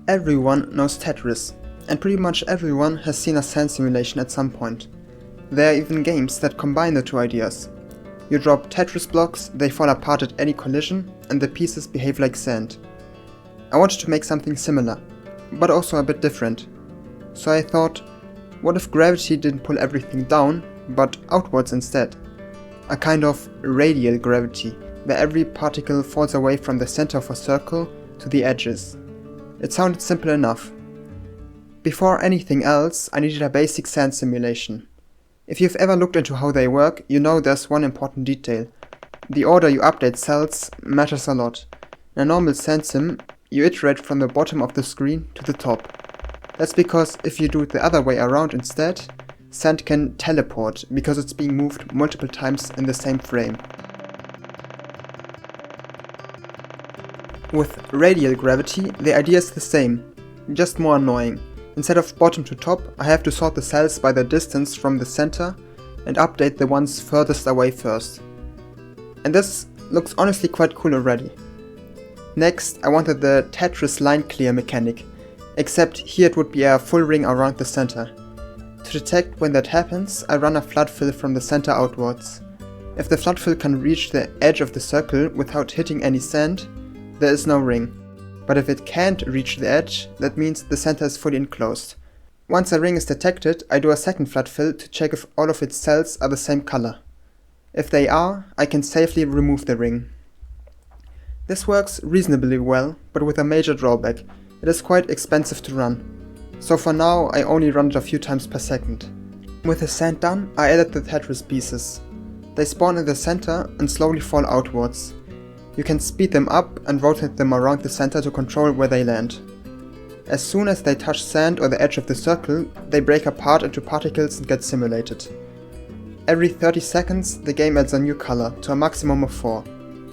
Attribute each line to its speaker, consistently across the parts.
Speaker 1: Everyone knows Tetris, and pretty much everyone has seen a sand simulation at some point. There are even games that combine the two ideas. You drop Tetris blocks, they fall apart at any collision, and the pieces behave like sand. I wanted to make something similar, but also a bit different. So I thought, what if gravity didn't pull everything down, but outwards instead? A kind of radial gravity, where every particle falls away from the center of a circle to the edges. It sounded simple enough. Before anything else, I needed a basic sand simulation. If you've ever looked into how they work, you know there's one important detail. The order you update cells matters a lot. In a normal sand sim, you iterate from the bottom of the screen to the top. That's because if you do it the other way around instead, sand can teleport because it's being moved multiple times in the same frame. With radial gravity, the idea is the same, just more annoying. Instead of bottom to top, I have to sort the cells by their distance from the center and update the ones furthest away first. And this looks honestly quite cool already. Next, I wanted the Tetris line clear mechanic, except here it would be a full ring around the center. To detect when that happens, I run a flood fill from the center outwards. If the flood fill can reach the edge of the circle without hitting any sand, there is no ring. But if it can't reach the edge, that means the center is fully enclosed. Once a ring is detected, I do a second flood fill to check if all of its cells are the same color. If they are, I can safely remove the ring. This works reasonably well, but with a major drawback. It is quite expensive to run. So for now, I only run it a few times per second. With the sand done, I added the Tetris pieces. They spawn in the center and slowly fall outwards. You can speed them up and rotate them around the center to control where they land. As soon as they touch sand or the edge of the circle, they break apart into particles and get simulated. Every 30 seconds, the game adds a new color, to a maximum of 4.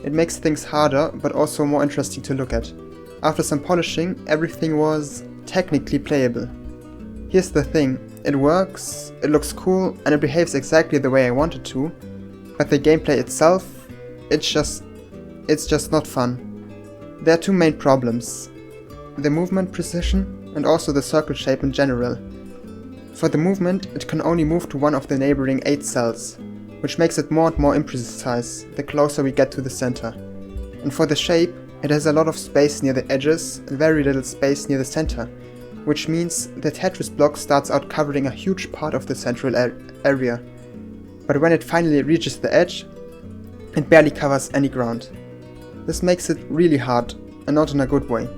Speaker 1: It makes things harder, but also more interesting to look at. After some polishing, everything was technically playable. Here's the thing, it works, it looks cool, and it behaves exactly the way I want it to, but the gameplay itself, it's just not fun. There are two main problems: the movement precision and also the circle shape in general. For the movement, it can only move to one of the neighboring 8 cells, which makes it more and more imprecise the closer we get to the center. And for the shape, it has a lot of space near the edges and very little space near the center, which means the Tetris block starts out covering a huge part of the central area. But when it finally reaches the edge, it barely covers any ground. This makes it really hard, and not in a good way.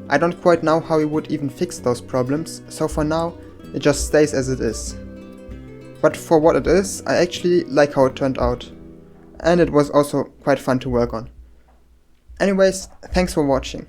Speaker 1: I don't quite know how we would even fix those problems, so for now, it just stays as it is. But for what it is, I actually like how it turned out. And it was also quite fun to work on. Anyways, thanks for watching.